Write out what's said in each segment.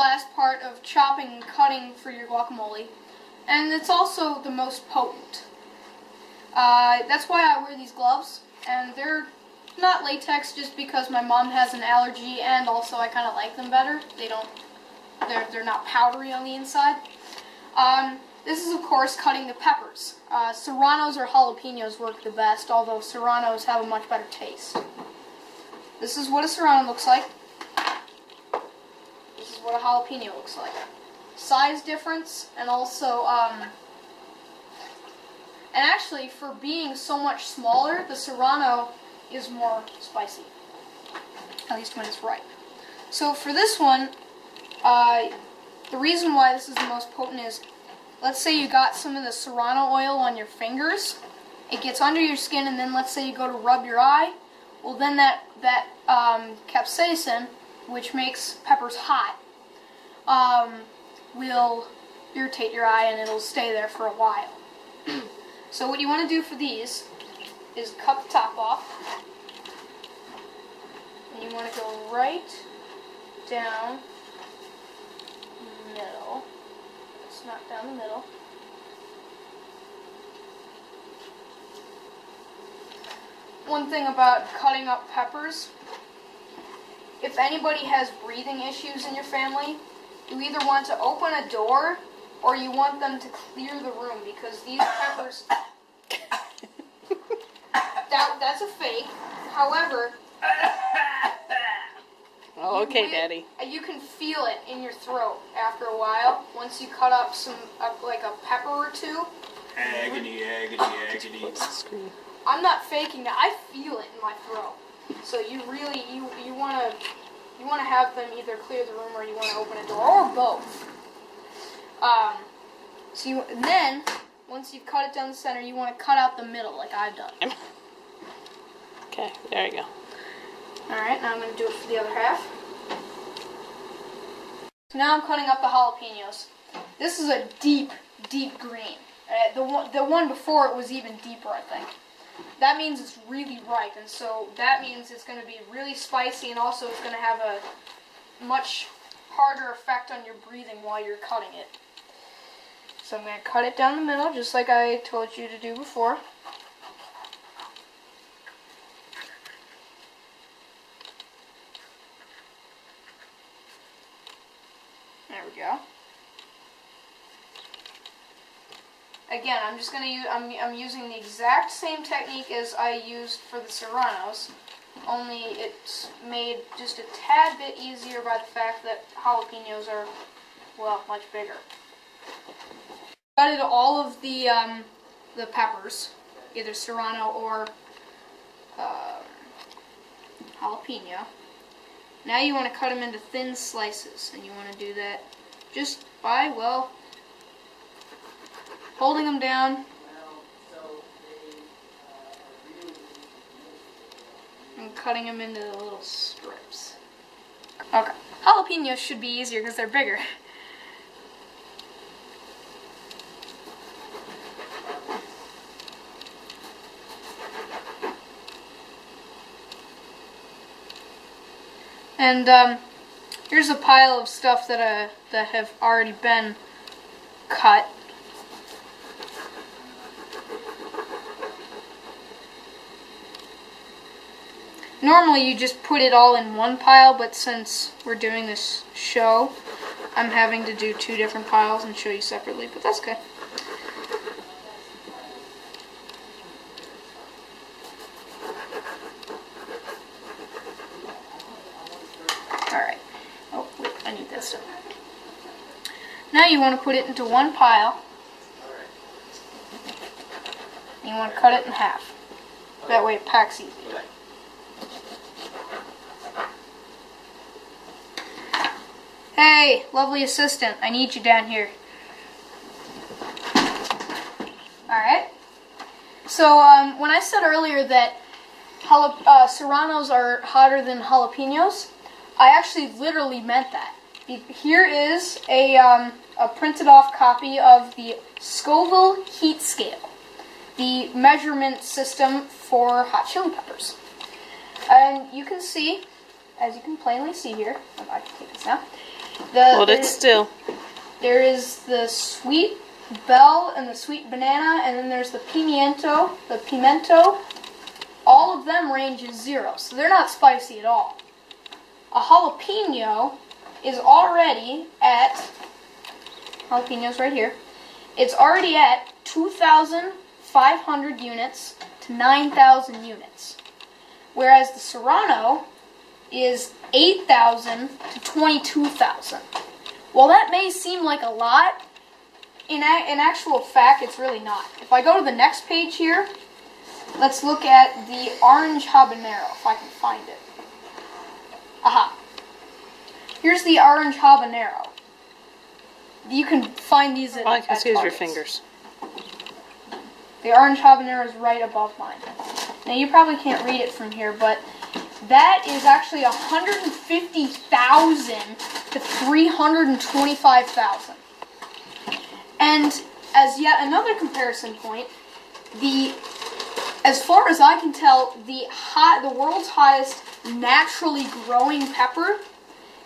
last part of chopping and cutting for your guacamole, and it's also the most potent. That's why I wear these gloves, and they're not latex just because my mom has an allergy, and also I kind of like them better. They're not powdery on the inside. This is, of course, cutting the peppers. Serranos or jalapenos work the best, although serranos have a much better taste. This is what a serrano looks like. This is what a jalapeno looks like. Size difference, and also, and actually, for being so much smaller, the serrano is more spicy, at least when it's ripe. So for this one, the reason why this is the most potent is, let's say you got some of the serrano oil on your fingers, it gets under your skin, and then let's say you go to rub your eye, well then that capsaicin, which makes peppers hot, will irritate your eye and it'll stay there for a while. So what you want to do for these is cut the top off, and you want to go right down the middle. It's not down the middle. One thing about cutting up peppers, if anybody has breathing issues in your family, you either want to open a door or you want them to clear the room, because these peppers, that's a fake. However, oh, okay, Daddy. You can feel it in your throat after a while once you cut up some, like a pepper or two. Agony, agony, agony. I'm not faking that. I feel it in my throat. So you really you want to have them either clear the room or you want to open a door, or both. And then once you've cut it down the center, you want to cut out the middle like I've done. Okay, there you go. All right, now I'm going to do it for the other half. So now I'm cutting up the jalapenos. This is a deep, deep green. The one before it was even deeper, I think. That means it's really ripe, and so that means it's going to be really spicy, and also it's going to have a much harder effect on your breathing while you're cutting it. So I'm going to cut it down the middle, just like I told you to do before. There we go. Again, I'm just going to use, I'm using the exact same technique as I used for the serranos, only it's made just a tad bit easier by the fact that jalapenos are, well, much bigger. Gutted all of the peppers, either serrano or jalapeno. Now you want to cut them into thin slices, and you want to do that just by, well, holding them down and cutting them into little strips. Okay, jalapenos should be easier because they're bigger. And here's a pile of stuff that have already been cut. Normally you just put it all in one pile, but since we're doing this show, I'm having to do two different piles and show you separately, but that's okay. Alright. Oh, wait, I need this stuff. Now you want to put it into one pile. And you want to cut it in half. That way it packs easy. Hey, lovely assistant, I need you down here. Alright. So, when I said earlier that serranos are hotter than jalapenos, I actually literally meant that. Here is a printed off copy of the Scoville heat scale, the measurement system for hot chili peppers. And you can see, as you can plainly see here, I can take this now, Hold it still. There is the sweet bell and the sweet banana, and then there's the pimiento. The pimento. All of them range is 0, so they're not spicy at all. A jalapeno is already at, jalapenos right here, it's already at 2,500 units to 9,000 units. Whereas the serrano is 8,000 to 22,000. While that may seem like a lot, in actual fact, it's really not. If I go to the next page here, let's look at the orange habanero, if I can find it. Aha. Here's the orange habanero. You can find these at All I can see is your Targets. fingers. The orange habanero is right above mine. Now you probably can't read it from here, but that is actually 150,000 to 325,000. And as yet another comparison point, as far as I can tell, the world's highest naturally growing pepper,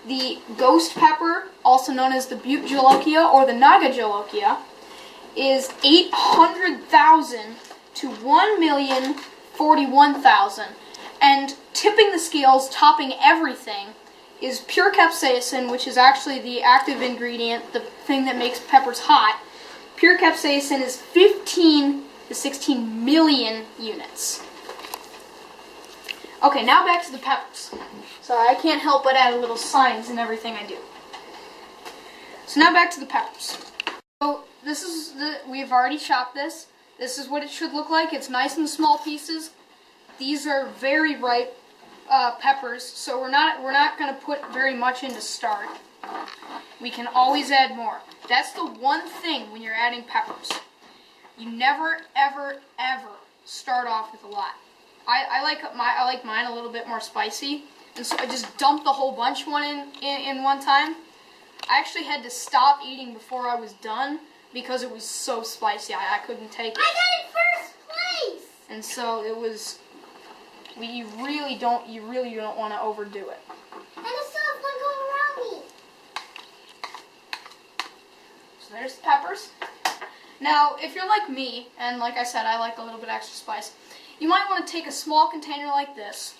the ghost pepper, also known as the Butte Jolokia or the Naga Jolokia, is 800,000 to 1,041,000. And tipping the scales, topping everything, is pure capsaicin, which is actually the active ingredient, the thing that makes peppers hot. Pure capsaicin is 15 to 16 million units. Okay, now back to the peppers. Sorry, I can't help but add a little science in everything I do. So now back to the peppers. So we've already chopped this. This is what it should look like. It's nice in small pieces. These are very ripe peppers, so we're not going to put very much in to start. We can always add more. That's the one thing when you're adding peppers. You never, ever, ever start off with a lot. I like mine a little bit more spicy, and so I just dumped the whole bunch in one time. I actually had to stop eating before I was done because it was so spicy. I couldn't take it. I got in first place. And so it was. You really don't want to overdo it. And I still have one going around me. So there's the peppers. Now, if you're like me, and like I said, I like a little bit extra spice, you might want to take a small container like this.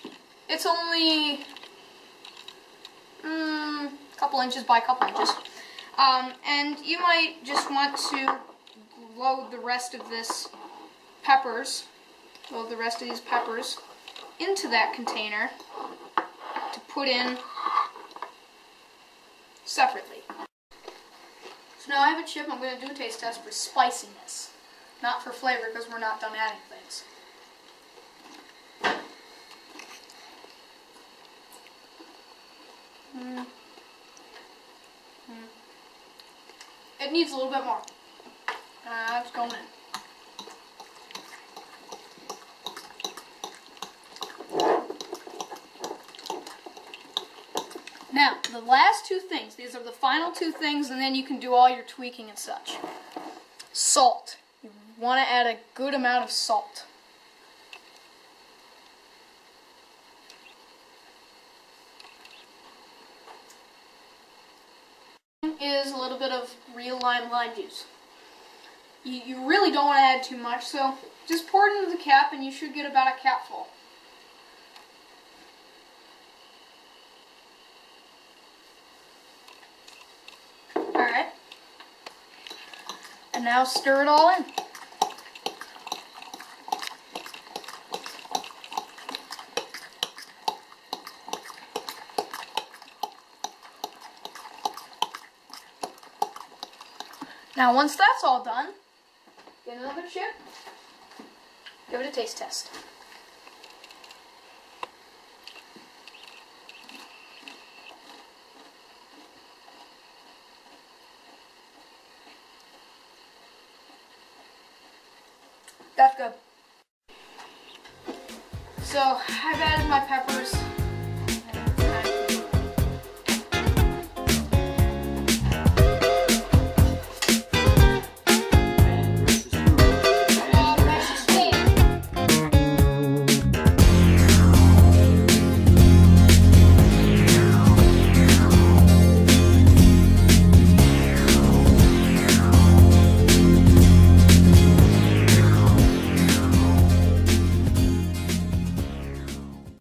It's only a couple inches by a couple inches. And you might just want to load the rest of these peppers into that container to put in separately. So now I have a chip. I'm going to do a taste test for spiciness, not for flavor because we're not done adding things. It needs a little bit more. It's going in. Now, the last two things, these are the final two things, and then you can do all your tweaking and such. Salt. You want to add a good amount of salt. Is a little bit of real lime juice. You really don't want to add too much, so just pour it into the cap and you should get about a cap full. Alright. And now stir it all in. Now, once that's all done, get another chip, give it a taste test. That's good. So, I've added my peppers.